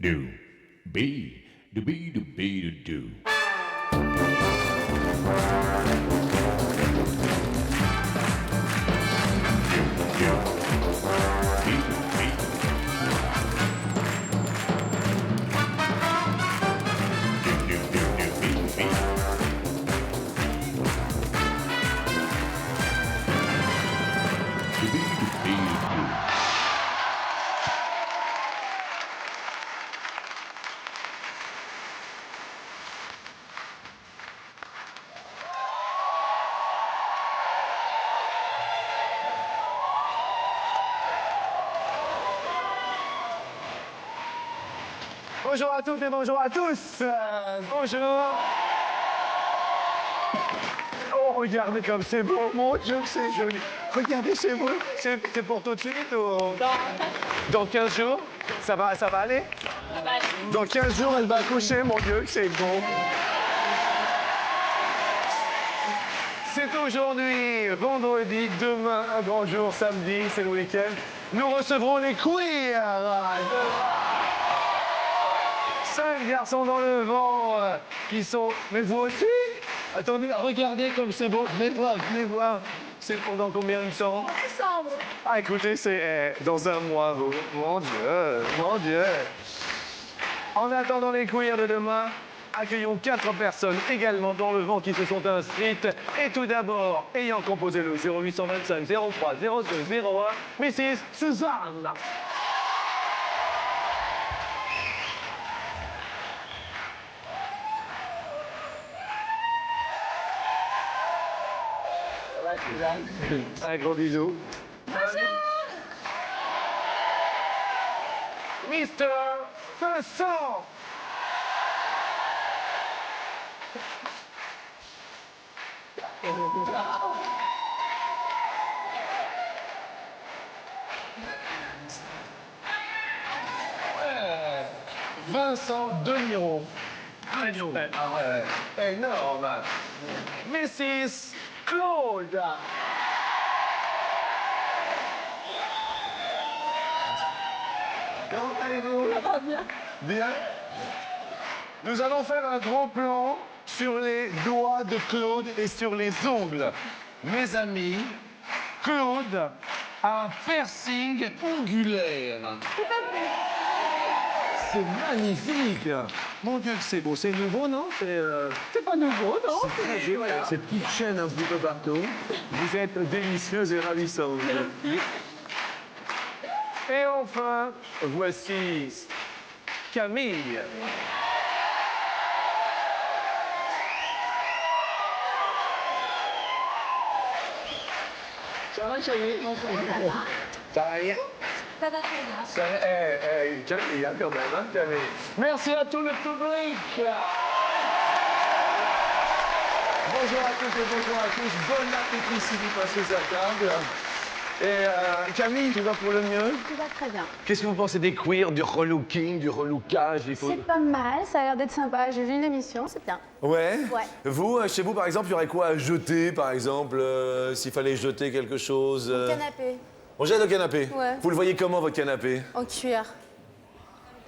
do, be, do, be, do, be, do, do. Bonjour à toutes et bonjour à tous. Bonjour. Oh, regardez comme c'est beau. Mon Dieu, que c'est joli. Regardez chez vous. C'est pour tout de suite ou... Dans 15 jours, ça va aller? Dans 15 jours, elle va accoucher. Mon Dieu, que c'est beau. C'est aujourd'hui, vendredi, demain, un grand jour, samedi, c'est le week-end. Nous recevrons les queers. 5 garçons dans le vent qui sont... Mais vous aussi? Attendez, regardez comme c'est beau. Venez voir. C'est pendant combien de temps? Décembre. Ah, écoutez, c'est dans un mois. Mon Dieu, mon Dieu. En attendant les queers de demain, accueillons 4 personnes également dans le vent qui se sont inscrites. Et tout d'abord, ayant composé le 0825 03 02 01, Mrs. Suzanne. Un gros bisou. Mister Vincent. Vincent Deniro. Énorme. Mrs. Claude. Comment allez-vous? Ça va bien. Bien. Nous allons faire un gros plan sur les doigts de Claude et sur les ongles. Mes amis, Claude a un piercing ongulaire. Tout à fait. C'est magnifique. Mon Dieu, que c'est beau. C'est nouveau, non? C'est pas nouveau, non? C'est très joli. Voilà. Ces petites chaînes un petit peu partout. Vous êtes délicieuses et ravissantes. Et enfin, voici Camille. Ça va, chérie? Ça va bien? Ça va très bien. Ça va, Camille, quand même, hein, Camille. Merci à tout le public. Bonjour à tous et bonjour à tous. Bon appétit si vous passez à table. Et Camille, tu vas pour le mieux? Tout va très bien. Qu'est-ce que vous pensez des queers, du relooking, du relookage? C'est pas mal, ça a l'air d'être sympa. J'ai vu une émission, c'est bien. Ouais. Ouais. Vous, chez vous, par exemple, il y aurait quoi à jeter, par exemple, s'il fallait jeter quelque chose Canapé, On jette le canapé. Ouais. Vous le voyez comment, votre canapé? en cuir.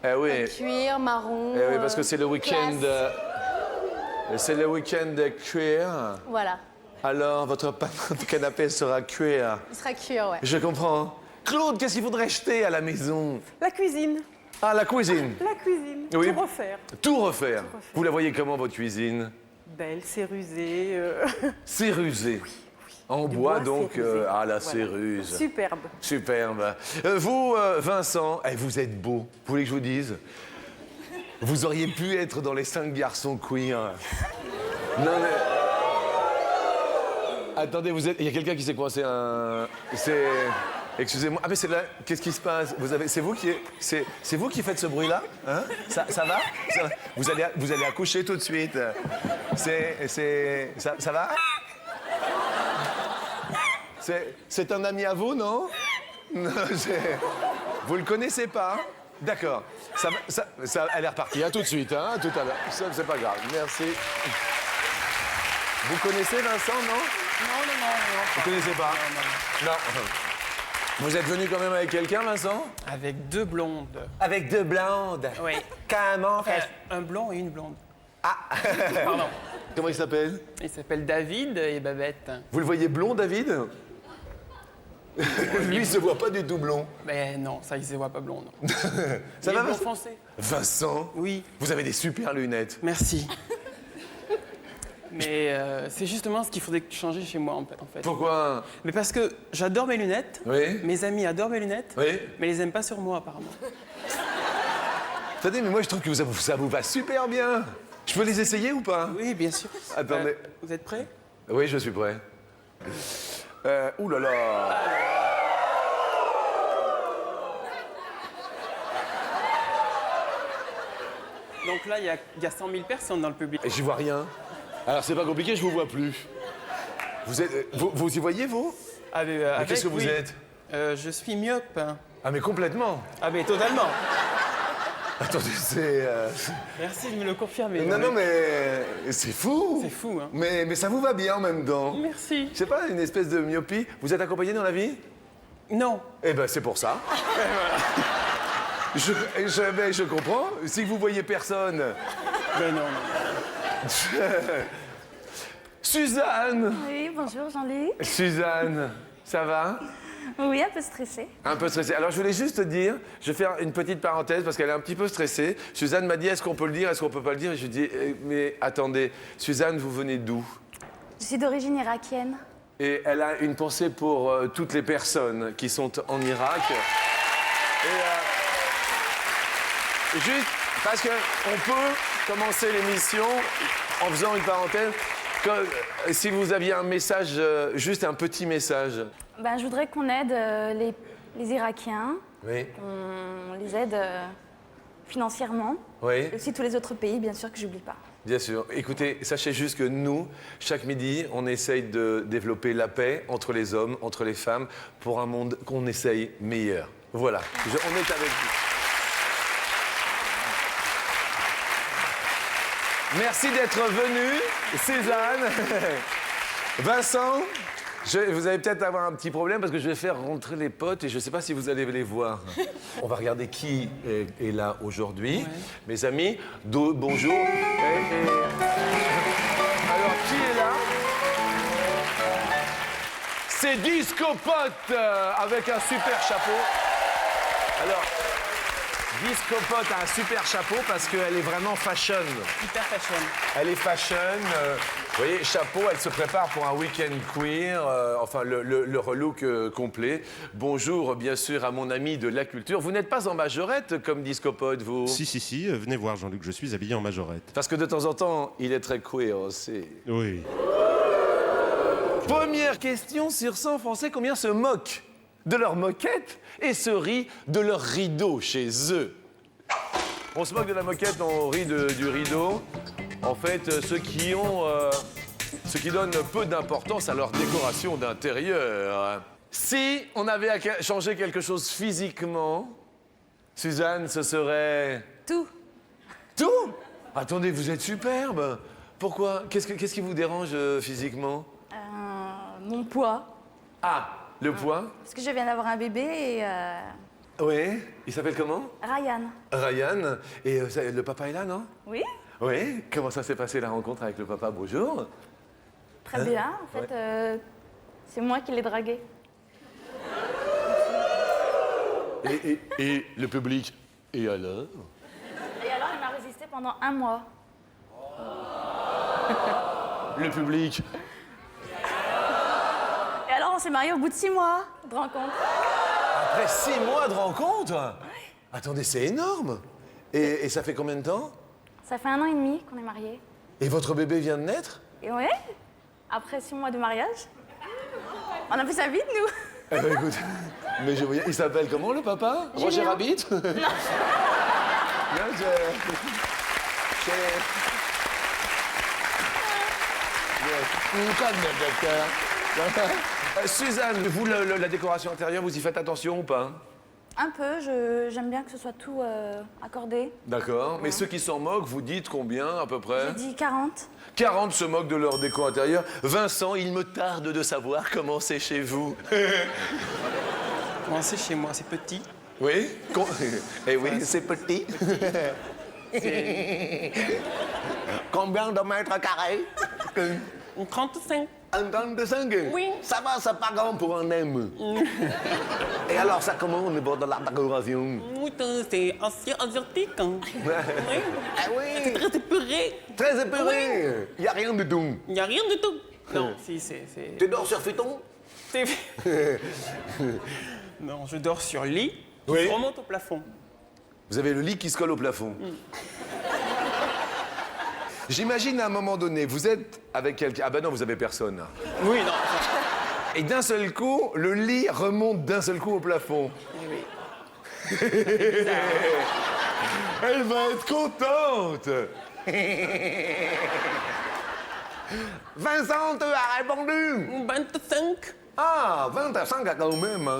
Eh oui. Cuir, marron. Eh oui, parce que c'est le week-end. classe. C'est le week-end cuir. Voilà. Alors, votre canapé sera cuir. Il sera cuir, ouais. Je comprends. Claude, qu'est-ce qu'il faudrait jeter à la maison? La cuisine. Ah, la cuisine. La cuisine. Oui. Tout refaire. Tout refaire. refaire. Vous la voyez comment, votre cuisine? Belle, cérusée. Cérusée. En bois, donc. cérusé. La Voilà. céruse. Superbe. Superbe. Vous, Vincent, vous êtes beau. Vous voulez que je vous dise? Vous auriez pu être dans les 5 garçons queer. Non, mais... Attendez, vous êtes... Il y a quelqu'un qui s'est coincé un... C'est... Excusez-moi. Ah, mais c'est là... Qu'est-ce qui se passe? C'est vous qui... C'est vous qui faites ce bruit-là? Hein? Ça va? Ça va? Vous allez accoucher tout de suite. Ça va? C'est un ami à vous, non? Non, vous le connaissez pas? D'accord. Elle est repartie. À tout de suite, hein? À tout à l'heure. C'est pas grave. Merci. Vous connaissez Vincent, non? Non. Vous connaissez pas? Non. Vous êtes venu quand même avec quelqu'un, Vincent? Avec 2 blondes. Avec 2 blondes. Oui. Comment Un blond et une blonde. Ah. Pardon. Comment il s'appelle? Ils s'appellent David et Babette. Vous le voyez blond, David? Lui, il se voit pas du tout blond. Ben non, ça, il se voit pas blond, non. Ça Il va, est blond Vincent? foncé. Vincent? Oui. Vous avez des super lunettes. Merci. Mais c'est justement ce qu'il faudrait changer chez moi, en fait. Pourquoi? Mais parce que j'adore mes lunettes. Oui. Mes amis adorent mes lunettes. Oui. Mais ils les aiment pas sur moi, apparemment. Attendez, mais moi, je trouve que ça vous va super bien. Je peux les essayer ou pas? Oui, bien sûr. Attendez. Vous êtes prêts? Oui, je suis prêt. Ouh là là. Donc là, il y a 100 000 personnes dans le public. Et j'y vois rien. Alors, c'est pas compliqué, je vous vois plus. Vous êtes... Vous y voyez, vous? Ah, mais, Mais qu'est-ce que vous oui. êtes? Je suis myope. Ah, mais complètement. Ah, mais totalement. Attendez, c'est... Merci de me le confirmer. Non, non, mais c'est fou. C'est fou, hein. Mais ça vous va bien en même temps. Merci. Je sais pas, une espèce de myopie. Vous êtes accompagné dans la vie? Non. Eh ben, c'est pour ça. Je comprends. Si vous voyez personne... Ben non, non. Suzanne! Oui, bonjour Jean-Luc. Suzanne, ça va? Oui, un peu stressée. Un peu stressée. Alors, je voulais juste te dire, je vais faire une petite parenthèse parce qu'elle est un petit peu stressée. Suzanne m'a dit, est-ce qu'on peut le dire, est-ce qu'on peut pas le dire? Et je lui ai dit, mais attendez, Suzanne, vous venez d'où? Je suis d'origine irakienne. Et elle a une pensée pour toutes les personnes qui sont en Irak. Et juste parce qu'on peut commencer l'émission en faisant une parenthèse. Si vous aviez un message, juste un petit message. Ben, je voudrais qu'on aide les Irakiens, Oui. qu'on les aide financièrement. Oui. Et aussi tous les autres pays, bien sûr, que j'oublie pas. Bien sûr. Écoutez, sachez juste que nous, chaque midi, on essaye de développer la paix entre les hommes, entre les femmes, pour un monde qu'on essaye meilleur. Voilà. On est avec vous. Merci d'être venu, Suzanne. Vincent, vous allez peut-être avoir un petit problème parce que je vais faire rentrer les potes et je ne sais pas si vous allez les voir. On va regarder qui est là aujourd'hui. Ouais. Mes amis, bonjour. Alors, qui est là? C'est Disco Pot avec un super chapeau. Alors, Disco Pot a un super chapeau parce qu'elle est vraiment fashion. Hyper fashion. Elle est fashion. Vous voyez, chapeau, elle se prépare pour un week-end queer, enfin le relook complet. Bonjour, bien sûr, à mon ami de la culture. Vous n'êtes pas en majorette comme Disco Pot, vous? Si, venez voir Jean-Luc, je suis habillé en majorette. Parce que de temps en temps, il est très queer aussi. Oui. Première question sur 100 Français, combien se moquent de leur moquette et se rient de leur rideau chez eux? On se moque de la moquette, on rit du rideau. En fait, ceux qui donnent peu d'importance à leur décoration d'intérieur. Si on avait à changer quelque chose physiquement, Suzanne, ce serait... Tout. Tout? Attendez, vous êtes superbe. Pourquoi? Qu'est-ce qui vous dérange physiquement? Mon poids. Ah, le poids? Parce que je viens d'avoir un bébé et... Oui. Il s'appelle comment? Ryan. Ryan. Et le papa est là, non? Oui, Oui. Comment ça s'est passé la rencontre avec le papa? Bonjour. très bien. En fait, c'est moi qui l'ai dragué. Et le public? Et alors? Et alors, il m'a résisté pendant 1 mois. Le public? Et alors, on s'est mariés au bout de 6 mois de rencontre. Après 6 mois de rencontre? Attendez, c'est énorme. Et ça fait combien de temps? Ça fait 1 an et demi qu'on est mariés. Et votre bébé vient de naître? Et ouais, après 6 mois de mariage, on a fait sa vie, nous. Eh ben écoute, mais je voyais, il s'appelle comment le papa? Roger Julien. Rabbit? Non. Suzanne, vous, la décoration intérieure, vous y faites attention ou pas? Un peu, j'aime bien que ce soit tout accordé. D'accord, mais ceux qui s'en moquent, vous dites combien à peu près? J'ai dit 40. 40 se moquent de leur déco intérieur. Vincent, il me tarde de savoir comment c'est chez vous. Bon, c'est chez moi, c'est petit. Oui. Eh oui, c'est petit. Combien de mètres carrés? 35. Un 35? Oui. Ça va, c'est pas grand pour un M. Et alors, ça comment au niveau de la décoration? Oui, c'est assez asiatique. Hein. Oui. Ah C'est oui. très épuré. Très épuré. Il n'y a rien de tout. Il n'y a rien du tout. Non, si, c'est... Tu dors sur futon? Non, je dors sur lit. Oui. Je remonte au plafond. Vous avez le lit qui se colle au plafond. J'imagine à un moment donné, vous êtes avec quelqu'un. Ah ben non, vous avez personne. Oui, non. Et d'un seul coup, le lit remonte d'un seul coup au plafond. Oui. Elle va être contente. Vincent te a répondu. 25. Ah, 25 quand même.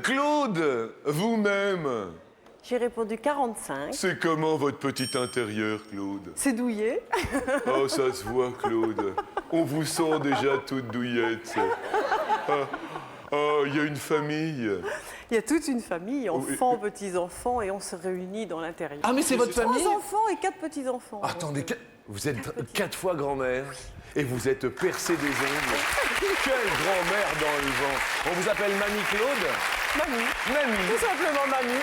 Claude, vous-même, J'ai répondu 45. c'est comment votre petit intérieur, Claude? C'est douillet. Oh, ça se voit, Claude. On vous sent déjà toute douillette. Oh, il y a une famille. Il y a toute une famille, enfants, petits-enfants, et on se réunit dans l'intérieur. Ah, mais c'est votre 3 famille? enfants et 4 petits-enfants. Attendez, vous êtes 4 fois grand-mère et vous êtes percé des ongles. Quelle grand-mère dans le vent. On vous appelle Mamie Claude? Mamie. Mamie. Tout simplement mamie.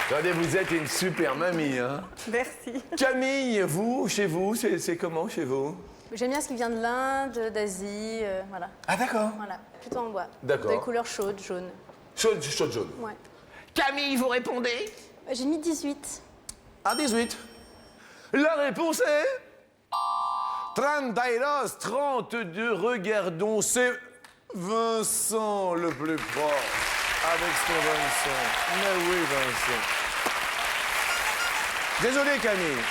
Regardez, vous êtes une super mamie, hein? Merci. Camille, vous, chez vous, c'est comment chez vous? J'aime bien ce qui vient de l'Inde, d'Asie, voilà. Ah, d'accord. Voilà, plutôt en bois. D'accord. Des couleurs chaudes, jaunes. Chaude jaune. Ouais. Camille, vous répondez? J'ai mis 18. À 18. La réponse est... 32. Regardons, c'est Vincent le plus proche. Avec son Vincent. Mais oui, Vincent. Désolé, Camille.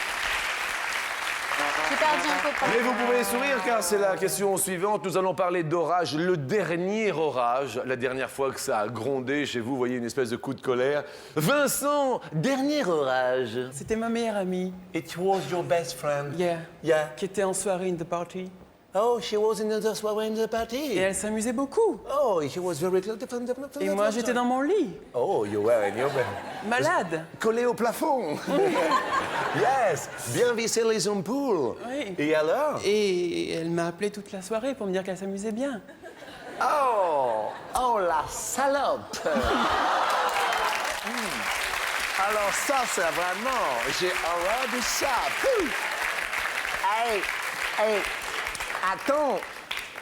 J'ai perdu un peu. Mais vous pouvez sourire car c'est la question suivante. Nous allons parler d'orage, le dernier orage. La dernière fois que ça a grondé chez vous, vous voyez une espèce de coup de colère. Vincent, dernier orage. C'était ma meilleure amie. It was your best friend. Yeah. Yeah. Qui était en soirée in the party. Oh, she was in the soirée in the party. Et elle s'amusait beaucoup. Oh, she was very close. Et moi, j'étais dans mon lit. Oh, you were in your bed. Malade. Collé au plafond. Yes. Bien visser les ampoules. Oui. Et alors? Et elle m'a appelé toute la soirée pour me dire qu'elle s'amusait bien. Oh, la salope. Alors ça, c'est vraiment... J'ai horreur de ça. Hey, attends.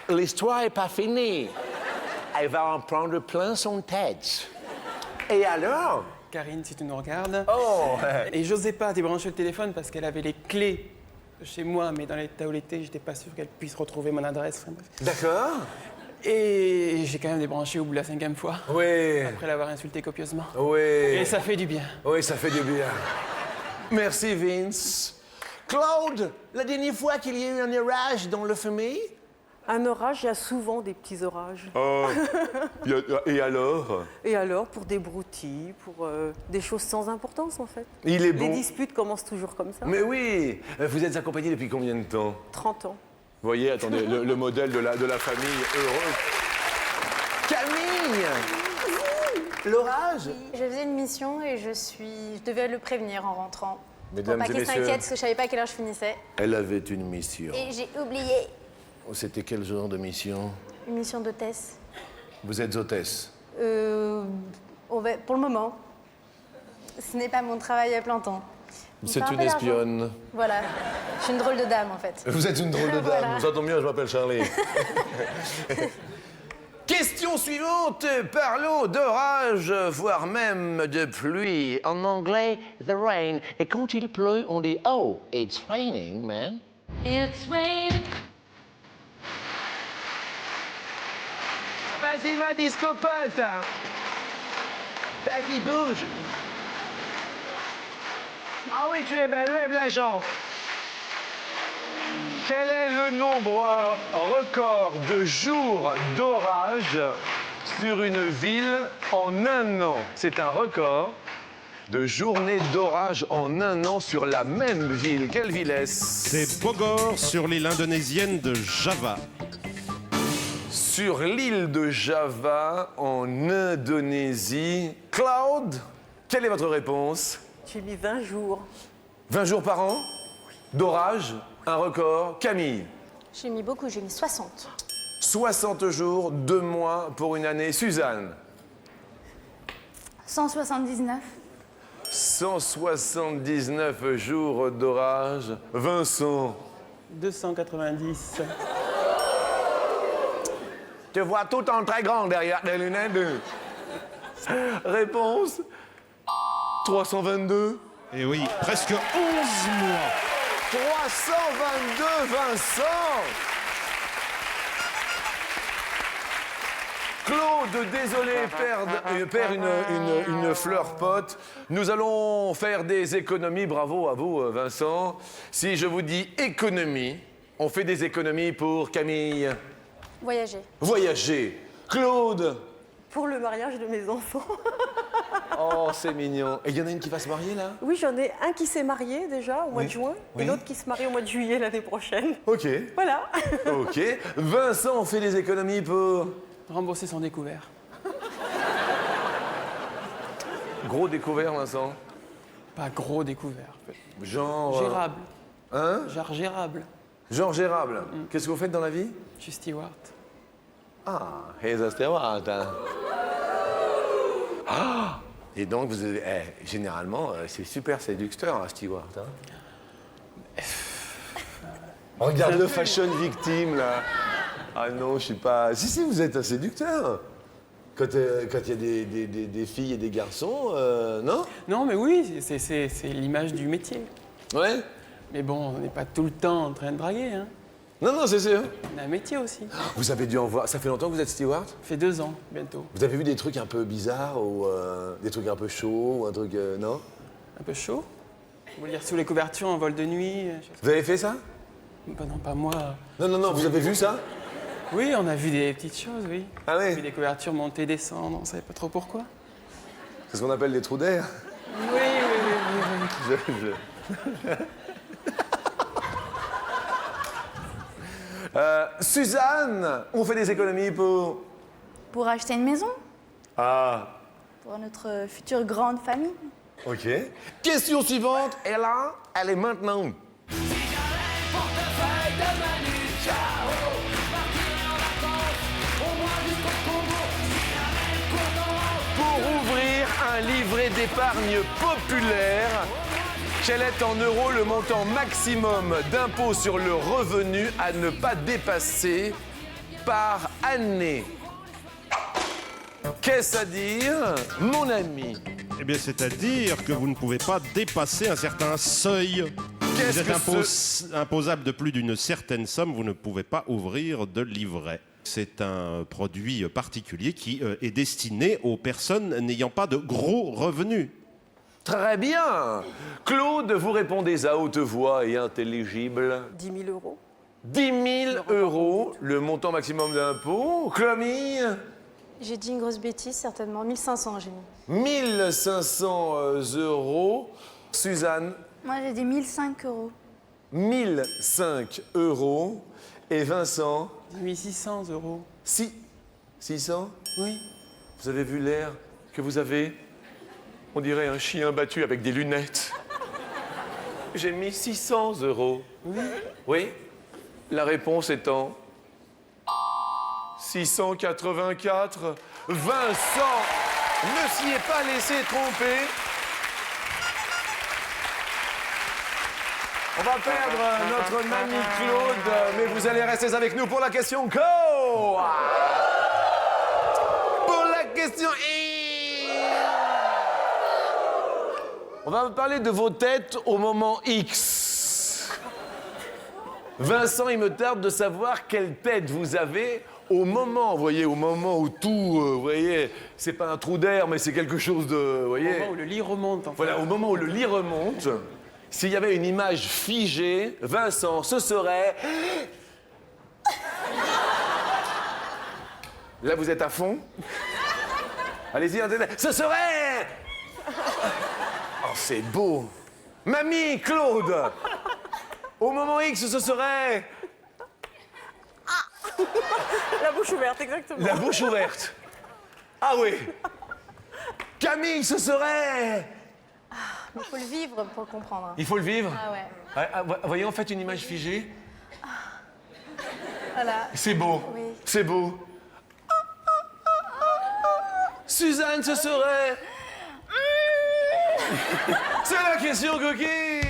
L'histoire n'est pas finie. Elle va en prendre plein son tête. Et alors? Karine, si tu nous regardes. Oh. Et j'osais pas débrancher le téléphone parce qu'elle avait les clés chez moi, mais dans l'état où elle était, j'étais pas sûr qu'elle puisse retrouver mon adresse. Enfin, bref. D'accord. Et j'ai quand même débranché au bout de la 5e fois. Oui. Après l'avoir insulté copieusement. Oui. Et ça fait du bien. Oui, ça fait du bien. Merci, Vince. Claude, la dernière fois qu'il y a eu un orage dans le famille? Un orage, il y a souvent des petits orages. Oh. Et alors? Et alors, pour des broutilles, pour des choses sans importance, en fait. Il est bon. Les disputes commencent toujours comme ça. Mais oui. Vous êtes accompagné depuis combien de temps? 30 ans. Vous voyez, attendez, le modèle de la famille heureuse. Camille! L'orage? Je faisais une mission et je devais le prévenir en rentrant. Mesdames Pour pas et qu'il messieurs. s'inquiète parce que je savais pas à quelle heure je finissais. Elle avait une mission. Et j'ai oublié C'était quel genre de mission? une mission d'hôtesse. Vous êtes hôtesse. Pour le moment, ce n'est pas mon travail à plein temps. Il me C'est fait un une peu d'argent. espionne. Voilà. Je suis une drôle de dame en fait. Vous êtes une drôle de dame. Voilà. Ça tombe bien, je m'appelle Charlie. Question suivante. Parlons d'orage, voire même de pluie. En anglais, the rain. Et quand il pleut, on dit oh, it's raining, man. It's raining. Vas-y, va, discopote. Qui bouge. Ah oui, tu es belle, lève la jambe. Quel est le nombre record de jours d'orage sur une ville en un an? C'est un record de journées d'orage en un an sur la même ville. Quelle ville est-ce? C'est Bogor sur l'île indonésienne de Java. sur l'île de Java, en Indonésie. Claude, quelle est votre réponse? J'ai mis 20 jours. 20 jours par an d'orage, un record. Camille, J'ai mis beaucoup, j'ai mis 60. 60 jours, 2 mois pour une année. Suzanne, 179. 179 jours d'orage. Vincent, 290. tu vois tout en très grand derrière les lunettes. Réponse 322. Et oui, presque 11 mois. 322, Vincent. Claude, désolé, perd une fleur pote. Nous allons faire des économies. Bravo à vous, Vincent. Si je vous dis économie, on fait des économies pour Camille. Voyager. Voyager. Claude. Pour le mariage de mes enfants. Oh, c'est mignon. Et il y en a une qui va se marier, là? Oui, j'en ai un qui s'est marié déjà au mois de juin Oui. et l'autre qui se marie au mois de juillet l'année prochaine. OK. Voilà. OK. Vincent, on fait des économies pour... Rembourser son découvert. Gros découvert, Vincent. Pas gros découvert. Genre... Gérable. Hein? Genre gérable. Genre gérable. Qu'est-ce que vous faites dans la vie? Je suis steward. Ah, et ça steward, hein. Ah! Et donc, vous avez, généralement, c'est super séducteur, un steward, hein. Regarde le fashion victime, là. Ah non, je suis pas... Si, vous êtes un séducteur. Quand il y a des filles et des garçons, non? Non, mais oui, c'est l'image du métier. Ouais? Mais bon, on n'est pas tout le temps en train de draguer, hein. Non, c'est sûr. On a un métier aussi. Vous avez dû en voir... Ça fait longtemps que vous êtes steward? Ça fait 2 ans, bientôt. Vous avez vu des trucs un peu bizarres ou des trucs un peu chauds ou un truc... non? Un peu chaud. Vous voulez dire sous les couvertures en vol de nuit Vous avez fait ça? Bah non, pas moi. Non, vous avez vu ça? Oui, on a vu des petites choses, oui. Ah On a oui? vu des couvertures monter, descendre, on savait pas trop pourquoi. C'est ce qu'on appelle des trous d'air. Oui. Suzanne, on fait des économies pour... Pour acheter une maison. Ah, Pour notre future grande famille. ok. Question suivante, et là, elle est maintenant. Pour ouvrir un livret d'épargne populaire, quel est en euros le montant maximum d'impôt sur le revenu à ne pas dépasser par année? Qu'est-ce à dire, mon ami? Eh bien, c'est-à-dire que vous ne pouvez pas dépasser un certain seuil. Qu'est-ce Vous êtes que imposable de plus d'une certaine somme, vous ne pouvez pas ouvrir de livret. C'est un produit particulier qui est destiné aux personnes n'ayant pas de gros revenus. Très bien. Claude, vous répondez à haute voix et intelligible. 10 000 euros. 10 000 euros, le montant maximum d'impôt. Camille, J'ai dit une grosse bêtise, certainement. 1500, j'ai mis. 1500 euros. Suzanne, Moi, j'ai dit 1005 euros. 1005 euros. Et Vincent, 1600 euros. 600. Oui. Vous avez vu l'air que vous avez? On dirait un chien battu avec des lunettes. J'ai mis 600 euros. Oui. Oui. La réponse étant 684. Vincent ne s'y est pas laissé tromper. On va perdre notre ami Claude, mais vous allez rester avec nous pour la question Go! Pour la question On va parler de vos têtes au moment X. Vincent, il me tarde de savoir quelle tête vous avez au moment, vous voyez, au moment où tout, vous voyez, c'est pas un trou d'air, mais c'est quelque chose de, vous Au voyez. moment où le lit remonte, en fait. Voilà, au moment où le lit remonte, s'il y avait une image figée, Vincent, ce serait... Là, vous êtes à fond. Allez-y, ce serait... Oh, c'est beau. Mamie, Claude. Au moment X, ce serait... La bouche ouverte, exactement. La bouche ouverte. Ah oui. Camille, ce serait... Il faut le vivre pour comprendre. Il faut le vivre. Ah ouais. Voyons, faites une image figée. Voilà. C'est beau. Oui. C'est beau. Suzanne, ce serait... C'est la question coquille.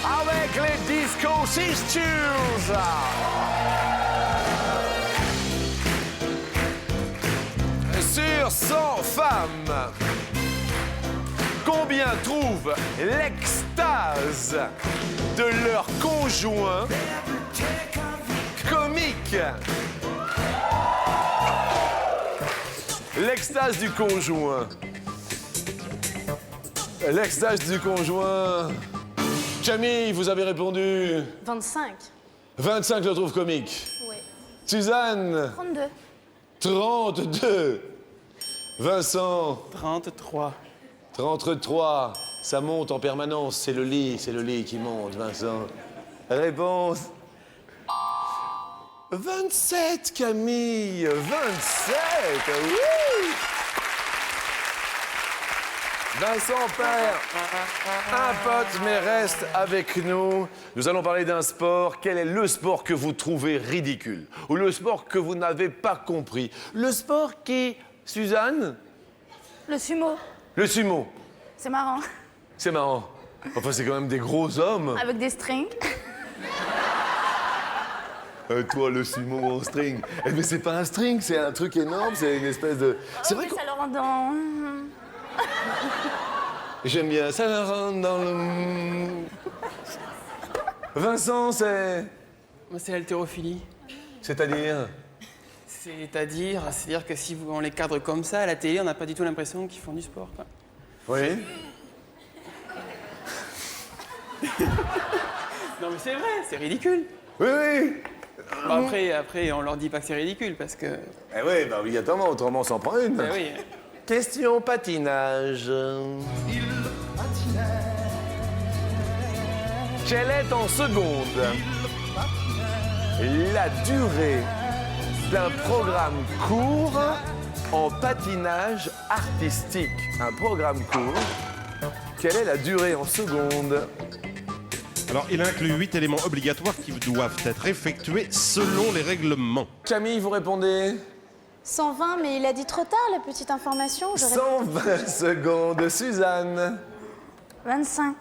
Avec les Disco Sisters. Sur 100 femmes, combien trouvent l'extase de leur conjoint comique? L'extase du conjoint. L'extase du conjoint. Camille, vous avez répondu. 25. 25 le trouve comique. Oui. Suzanne, 32. 32. Vincent, 33. 33. Ça monte en permanence, c'est le lit qui monte, Vincent. Réponse. 27, Camille. 27. Oui. Vincent perd un pote, mais reste avec nous. Nous allons parler d'un sport. Quel est le sport que vous trouvez ridicule? Ou le sport que vous n'avez pas compris? Le sport qui... Suzanne? Le sumo. Le sumo. C'est marrant. C'est marrant. Enfin, c'est quand même des gros hommes. Avec des strings. Toi, le sumo en string. Eh, mais c'est pas un string, c'est un truc énorme, c'est une espèce de... C'est vrai Mais que ça le rend dans... j'aime bien ça rentre dans le... Vincent, c'est... Moi, c'est l'haltérophilie. C'est-à-dire... C'est-à-dire que si on les cadre comme ça, à la télé, on n'a pas du tout l'impression qu'ils font du sport, quoi. Oui. Non, mais c'est vrai, c'est ridicule. Oui, oui. Bon, après, on leur dit pas que c'est ridicule, parce que... Eh oui, bah obligatoirement, autrement on s'en prend une. Ben oui. Question patinage. Quelle est en secondes la durée d'un programme court en patinage artistique? Un programme court. Quelle est la durée en secondes? Alors, il inclut 8 éléments obligatoires qui doivent être effectués selon les règlements. Camille, vous répondez? 120, mais il a dit trop tard, la petite information. 120 secondes. Suzanne? 25.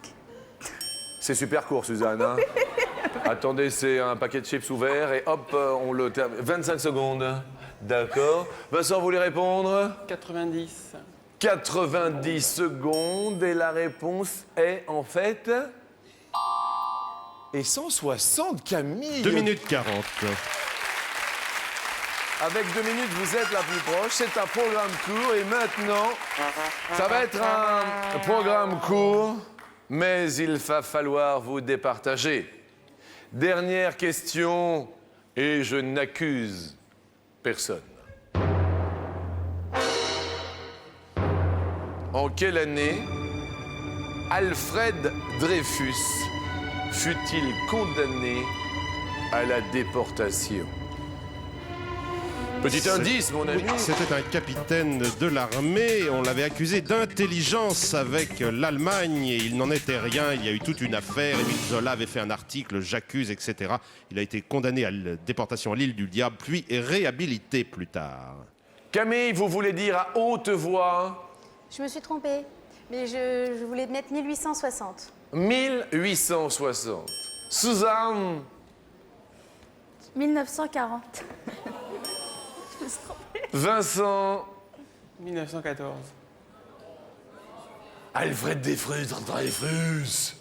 C'est super court, Suzanne. Hein. Attendez, c'est un paquet de chips ouvert et hop, on le termine. 25 secondes. D'accord. Vincent, vous voulez répondre? 90. 90 secondes et la réponse est en fait... Et 160, Camille. 2 minutes 40. Avec 2 minutes, vous êtes la plus proche. C'est un programme court et maintenant, ça va être un programme court, mais il va falloir vous départager. Dernière question, et je n'accuse personne. En quelle année Alfred Dreyfus fut-il condamné à la déportation? Petit indice, mon ami. C'était un capitaine de l'armée. On l'avait accusé d'intelligence avec l'Allemagne et il n'en était rien. Il y a eu toute une affaire. Émile Zola avait fait un article, j'accuse, etc. Il a été condamné à la déportation à l'île du Diable, puis réhabilité plus tard. Camille, vous voulez dire à haute voix? Je me suis trompée, mais je voulais mettre 1860. 1860. Suzanne? 1940. Vincent? 1914. Alfred Dreyfus.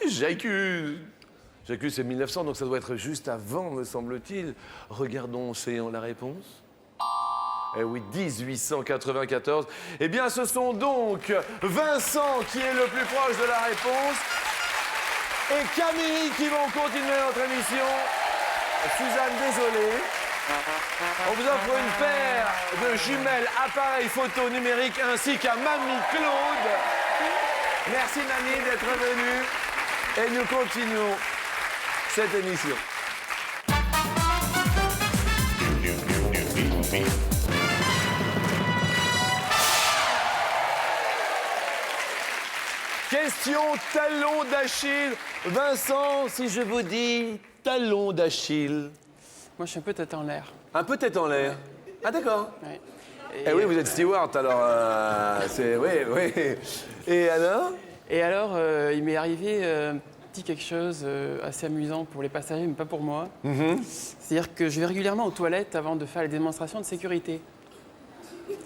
J'accuse. J'accuse, c'est 1900, donc ça doit être juste avant, me semble-t-il. Regardons, c'est la réponse. Eh oui, 1894. Eh bien, ce sont donc Vincent qui est le plus proche de la réponse et Camille qui vont continuer notre émission. Suzanne, désolé. On vous offre une paire de jumelles appareil photo numérique ainsi qu'à Mamie Claude. Merci Nani d'être venue. Et nous continuons cette émission. Question talon d'Achille. Vincent, si je vous dis talon d'Achille. Moi, je suis un peu tête en l'air. Un peu tête en l'air. Ah d'accord. Ouais. Eh oui, vous êtes steward, alors c'est... Oui, oui. Et alors? Et alors, il m'est arrivé un petit quelque chose assez amusant pour les passagers, mais pas pour moi. C'est-à-dire que je vais régulièrement aux toilettes avant de faire les démonstrations de sécurité.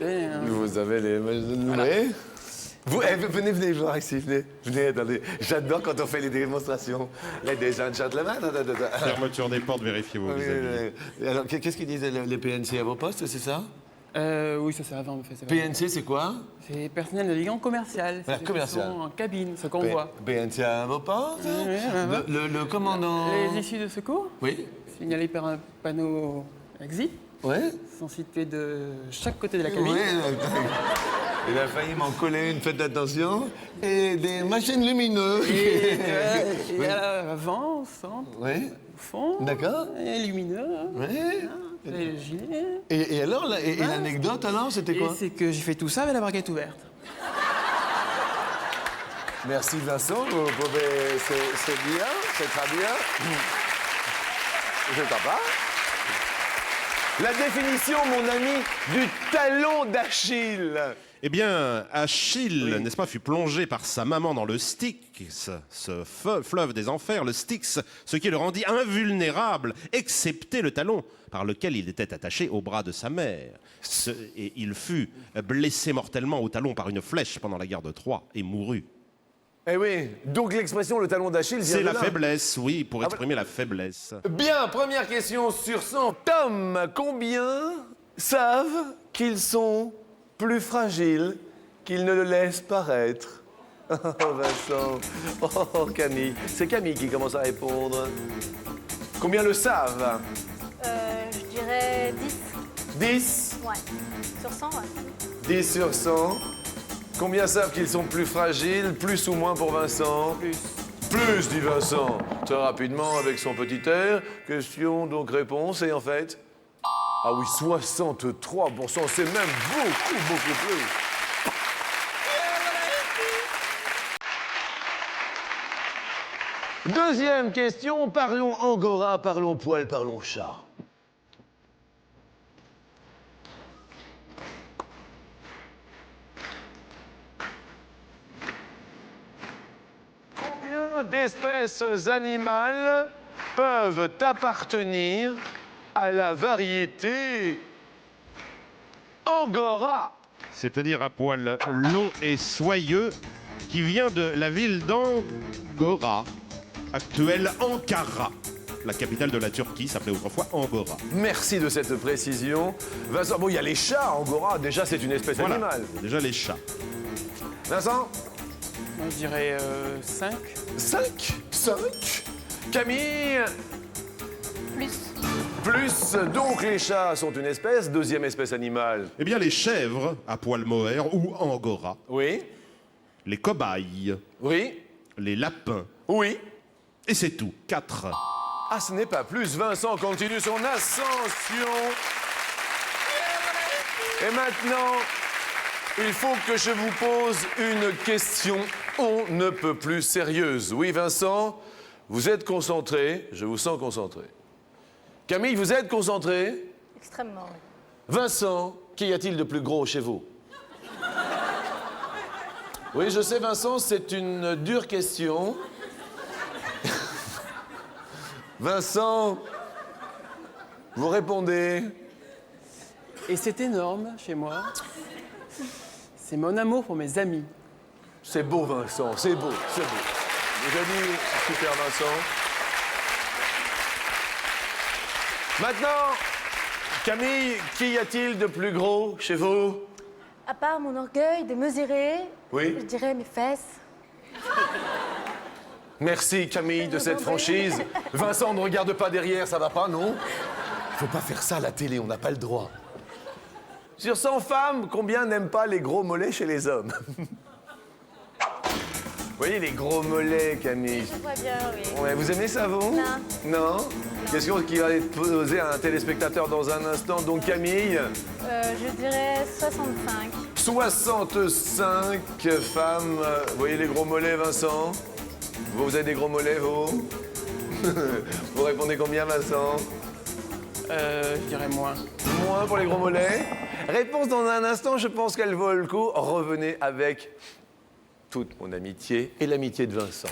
Vous avez les... Voilà. Oui. Vous, venez voir ici, venez, attendez. J'adore quand on fait les démonstrations. Ladies and gentlemen. Fermeture des portes, vérifiez vos vis-à-vis. Alors, qu'est-ce qu'ils disent les PNC à vos postes, c'est ça? Oui, ça c'est avant. En fait, PNC, c'est quoi? C'est personnel de liaison commercial. Voilà, C'est commercial. ceux qui sont en cabine, ce qu'on voit. PNC à vos postes? Le commandant... Les issues de secours, Oui. signalées par un panneau exit, Ouais. sont situés de chaque côté de la cabine. Oui. Il a failli m'en coller une, faites attention. Et des machines lumineuses. Et à l'avant, au centre, Oui. au fond. D'accord. Et lumineux. Oui. Et le gilet. Et alors, l'anecdote, alors, c'était Et quoi? c'est que j'ai fait tout ça avec la barquette ouverte. Merci Vincent, vous pouvez... C'est bien, c'est très bien. Je t'en parle. La définition, mon ami, du talon d'Achille. Eh bien, Achille, n'est-ce pas, fut plongé par sa maman dans le Styx, ce fleuve des enfers, le Styx, ce qui le rendit invulnérable, excepté le talon par lequel il était attaché au bras de sa mère. Et il fut blessé mortellement au talon par une flèche pendant la guerre de Troie et mourut. Eh oui, donc l'expression le talon d'Achille vient C'est de la là. faiblesse, oui, pour exprimer la faiblesse. Bien, première question sur 100. Tom, combien savent qu'ils sont plus fragiles qu'ils ne le laissent paraître? Oh, Vincent. Oh, Camille. C'est Camille qui commence à répondre. Combien le savent? Je dirais 10. 10? Ouais. Sur 100, ouais. 10 sur 100. Combien savent qu'ils sont plus fragiles? Plus ou moins pour Vincent? Plus. Plus, dit Vincent, très rapidement avec son petit air. Question, donc réponse, et en fait? Ah oui, 63%, c'est même beaucoup, beaucoup plus. Deuxième question, parlons angora, parlons poil, parlons chat. Combien d'espèces animales peuvent appartenir à la variété angora? C'est-à-dire un poil long et soyeux qui vient de la ville d'Angora, actuelle Ankara. La capitale de la Turquie s'appelait autrefois Angora. Merci de cette précision. Vincent, bon, il y a les chats, angora, déjà c'est une espèce Voilà, animale. déjà les chats. Vincent? Moi, je dirais 5. 5? 5? Camille? Plus. Plus, donc les chats sont une espèce, deuxième espèce animale. Eh bien les chèvres à poil mohair ou Angora, Oui? les cobayes, Oui? les lapins, Oui? et c'est tout, 4. Ah, ce n'est pas plus. Vincent continue son ascension. Et maintenant, il faut que je vous pose une question on ne peut plus sérieuse. Oui, Vincent, vous êtes concentré. Je vous sens concentré. Camille, vous êtes concentré. Extrêmement, oui. Vincent, qu'y a-t-il de plus gros chez vous? Oui, je sais, Vincent, c'est une dure question. Vincent, vous répondez. Et c'est énorme chez moi. C'est mon amour pour mes amis. C'est beau, Vincent, c'est beau, c'est beau. Vous avez dit, super, Vincent. Maintenant, Camille, qu'y a-t-il de plus gros chez vous? À part mon orgueil de mesurer, Oui. je dirais mes fesses. Merci, Camille, de cette franchise. Vincent, ne regarde pas derrière, ça va pas, non? Faut pas faire ça à la télé, on n'a pas le droit. Sur 100 femmes, combien n'aiment pas les gros mollets chez les hommes? voyez les gros mollets, Camille? Je vois bien, oui. Ouais, vous aimez ça, vous? Non. Non? Question qui va être posée à un téléspectateur dans un instant. Donc, Camille, Je dirais 65. 65 femmes. Vous voyez les gros mollets, Vincent? Vous avez des gros mollets, vous? Vous répondez combien, Vincent? Je dirais moins. Moins pour les gros mollets. Réponse dans un instant, je pense qu'elle vaut le coup. Revenez avec toute mon amitié et l'amitié de Vincent.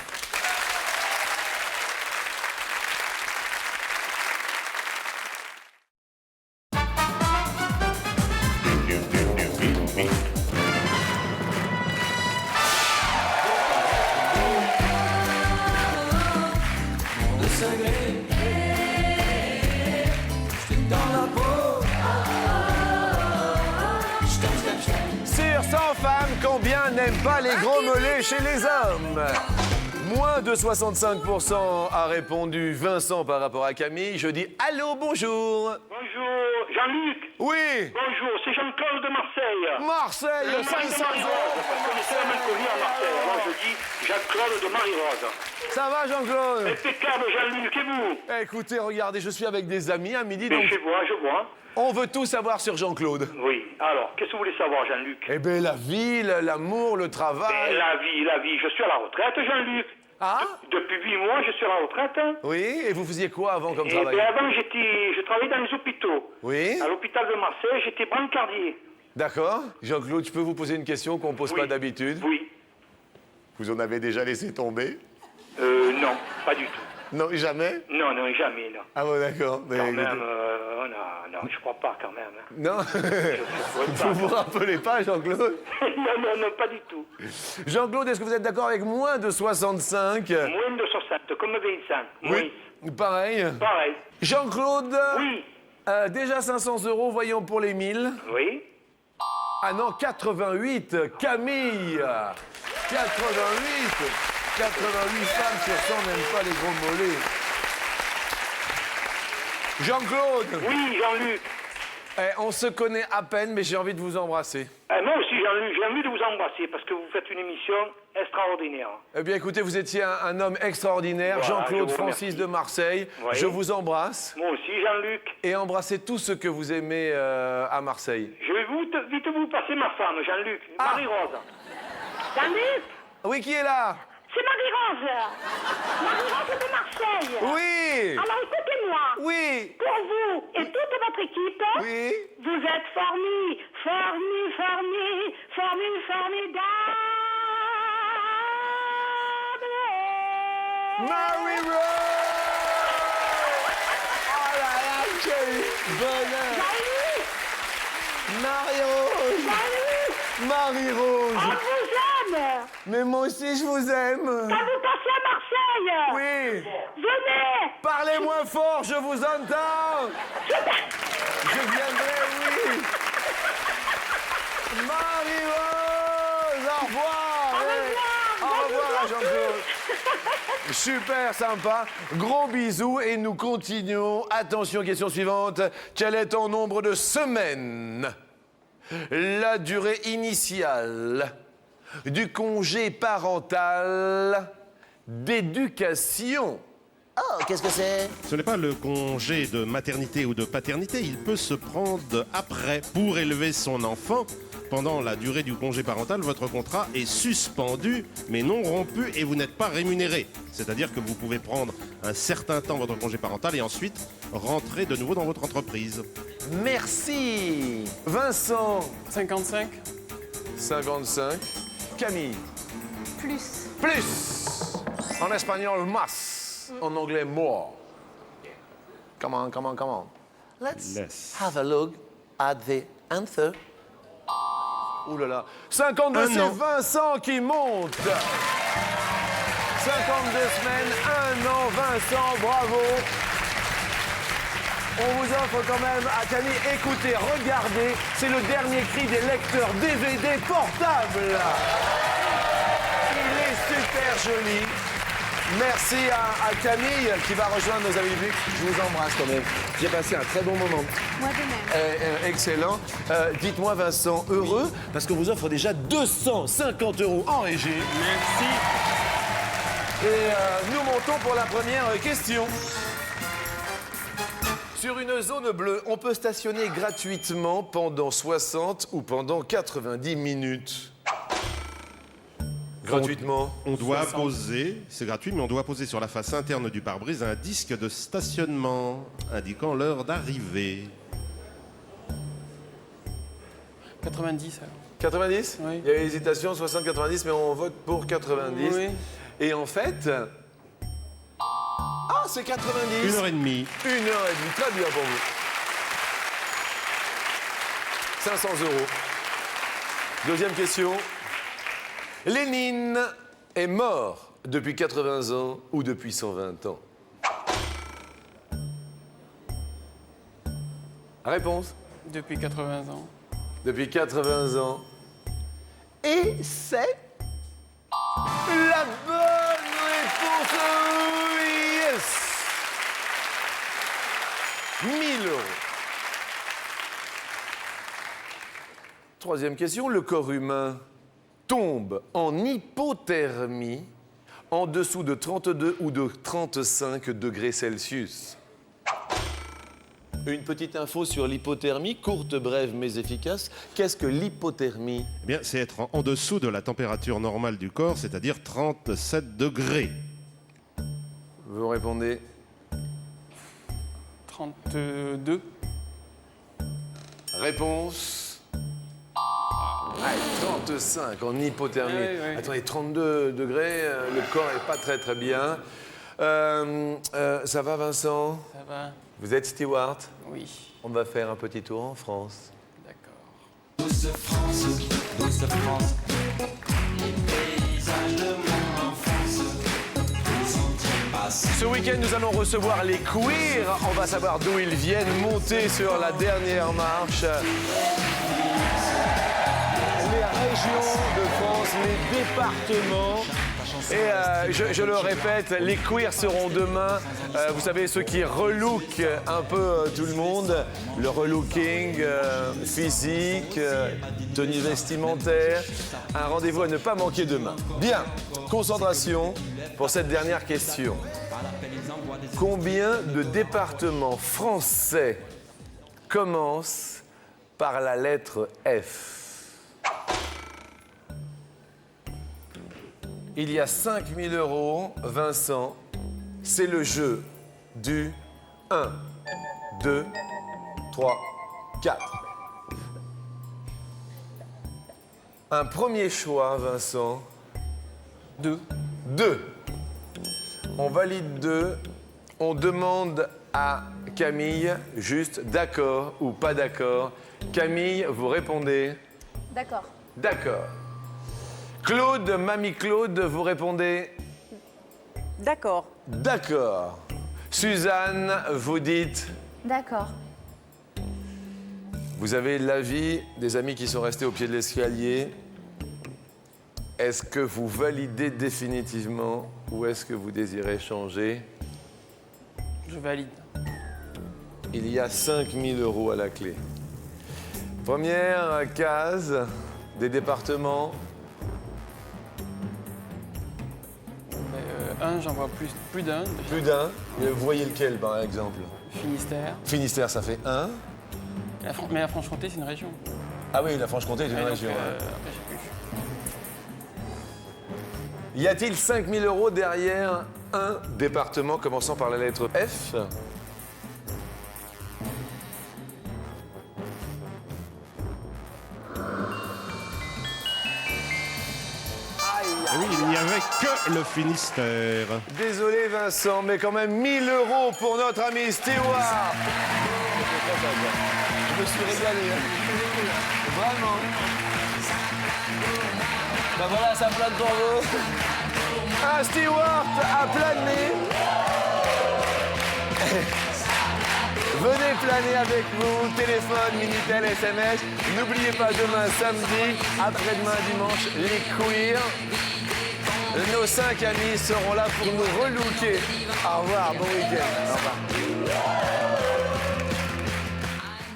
Sur 100 femmes, combien n'aiment pas les gros mollets chez les hommes? Moins de 65% a répondu Vincent par rapport à Camille. Je dis allô, bonjour. Bonjour, Jean-Luc. Oui, Bonjour, c'est Jean-Claude de Marseille. Marseille, Le mari de 500 Marie-Rose, parce qu'on était à Manconia à Marseille. Alors je dis Jean-Claude de Marie-Rose. Ça va, Jean-Claude? Impeccable, Jean-Luc, et vous? Écoutez, regardez, je suis avec des amis à midi, Mais donc je vois. on veut tout savoir sur Jean-Claude. Oui, alors, qu'est-ce que vous voulez savoir, Jean-Luc? Eh bien, la vie, l'amour, le travail. La vie, je suis à la retraite, Jean-Luc. Ah? Depuis 8 mois, je suis à la retraite. Oui, et vous faisiez quoi avant comme Et travail? bien avant, je travaillais dans les hôpitaux. Oui, À l'hôpital de Marseille, j'étais brancardier. d'accord. Jean-Claude, je peux vous poser une question qu'on ne pose Oui. pas d'habitude? Oui. Vous en avez déjà laissé tomber? Non, pas du tout. Non, jamais? Non, jamais, non. Ah bon, d'accord. Mais Quand écoutez- même, non, je crois pas quand même. hein. Non, pourrais pas. vous vous rappelez pas, Jean-Claude? non, pas du tout. Jean-Claude, est-ce que vous êtes d'accord avec moins de 65? Moins de 60, comme Vincent. Oui. Pareil. Pareil. Jean-Claude, Oui. déjà 500 €, voyons pour les 1000. Oui. Ah non, 88, Camille. 88 femmes sur 100 n'aiment pas les gros mollets. Jean-Claude, Oui, Jean-Luc. on se connaît à peine, mais j'ai envie de vous embrasser. Moi aussi, Jean-Luc, j'ai envie de vous embrasser parce que vous faites une émission extraordinaire. Eh bien, écoutez, vous étiez un homme extraordinaire, Voilà, Jean-Claude je vous Francis remercie. de Marseille. Oui. Je vous embrasse Moi aussi, Jean-Luc. et embrassez tout ce que vous aimez à Marseille. Je vais vite vous passer ma femme, Jean-Luc. Ah. Marie-Rose. Jean-Luc, Oui, qui est là? c'est Marie-Rose. Marie-Rose de Marseille. Oui! Alors écoutez-moi. Oui! Pour vous et toute votre équipe, Oui! vous êtes formidable. Marie-Rose! Oh là là, quel bonheur! Marie-Rose! Marie-Rose! On vous aime. Mais moi aussi, je vous aime! Quand vous passez à Marseille, Oui! venez. Parlez moins fort, je vous entends! Je viendrai, oui! Marie-Rose! Au revoir! Au revoir à Jean-Claude! Super sympa, gros bisous et nous continuons. Attention, question suivante. Quel est ton nombre de semaines? La durée initiale du congé parental d'éducation. Oh, qu'est-ce que c'est? Ce n'est pas le congé de maternité ou de paternité, il peut se prendre après pour élever son enfant. Pendant la durée du congé parental, votre contrat est suspendu, mais non rompu et vous n'êtes pas rémunéré. C'est-à-dire que vous pouvez prendre un certain temps votre congé parental et ensuite rentrer de nouveau dans votre entreprise. Merci. Vincent, 55. 55. Camille, Plus. plus. En espagnol, más. En anglais, more. Come on. Let's have a look at the answer. Ouh là là. 52, Un c'est an. Vincent qui monte. 52 semaines, 1 an, Vincent, bravo. On vous offre quand même à Camille, écoutez, regardez, c'est le dernier cri des lecteurs DVD portables. Il est super joli. Merci à Camille qui va rejoindre nos amis du public. Je vous embrasse quand même. J'ai passé un très bon moment. Moi de même. Excellent. Dites-moi Vincent, heureux parce qu'on vous offre déjà 250 € en régie. Merci. Et nous montons pour la première question. Sur une zone bleue, on peut stationner gratuitement pendant 60 ou pendant 90 minutes. Gratuitement. On doit poser, c'est gratuit, mais on doit poser sur la face interne du pare-brise un disque de stationnement indiquant l'heure d'arrivée. 90 alors. 90 ? Oui. Il y a hésitation, 60-90, mais on vote pour 90. Oui. Et en fait... Ah, c'est 90 1h30. 1h30, très bien pour vous. 500 €. Deuxième question. Lénine est mort depuis 80 ans ou depuis 120 ans? Réponse. Depuis 80 ans. Depuis 80 ans. Et c'est la bonne réponse. Yes. 1 000 €. Troisième question. Le corps humain tombe en hypothermie en dessous de 32 ou de 35 degrés Celsius. Une petite info sur l'hypothermie, courte, brève, mais efficace. Qu'est-ce que l'hypothermie? Eh bien, c'est être en dessous de la température normale du corps, c'est-à-dire 37 degrés. Vous répondez? 32. Réponse. Ah, 35 en hypothermie. Oui, oui. Attendez, 32 degrés, le corps n'est pas très très bien. Ça va Vincent? Ça va? Vous êtes steward? Oui. On va faire un petit tour en France. D'accord. Ce week-end, nous allons recevoir les queers. On va savoir d'où ils viennent, monter sur la dernière marche. Les régions de France, les départements. Et je le répète, les queers seront demain, vous savez, ceux qui relookent un peu tout le monde. Le relooking physique, tenue vestimentaire. Un rendez-vous à ne pas manquer demain. Bien, concentration pour cette dernière question. Combien de départements français commencent par la lettre F? Il y a 5 000 €, Vincent. C'est le jeu du 1, 2, 3, 4. Un premier choix, Vincent. 2. 2. On valide 2. On demande à Camille juste d'accord ou pas d'accord. Camille, vous répondez D'accord. d'accord. Claude, Mamie Claude, vous répondez D'accord. d'accord. Suzanne, vous dites D'accord. vous avez l'avis des amis qui sont restés au pied de l'escalier. Est-ce que vous validez définitivement ou est-ce que vous désirez changer? Je valide. Il y a 5 000 € à la clé. Première case des départements. J'en vois plus d'un. Plus d'un. Vous voyez lequel, par exemple? Finistère. Finistère, ça fait 1. Mais la Franche-Comté, c'est une région. Ah oui, la Franche-Comté est une Ouais, donc, région. hein. après, je sais plus. Y a-t-il 5 000 € derrière un département commençant par la lettre F? Et oui, il n'y avait que le Finistère. Désolé Vincent, mais quand même 1 000 € pour notre ami Stewart. Je me suis régalé. hein. Vraiment. Ben voilà, ça plane pour vous. Un Stewart a plané. Venez planer avec nous, téléphone, Minitel, SMS. N'oubliez pas demain samedi, après-demain dimanche, les queers. Nos 5 amis seront là pour nous relooker. Au revoir, bon week-end. Au revoir.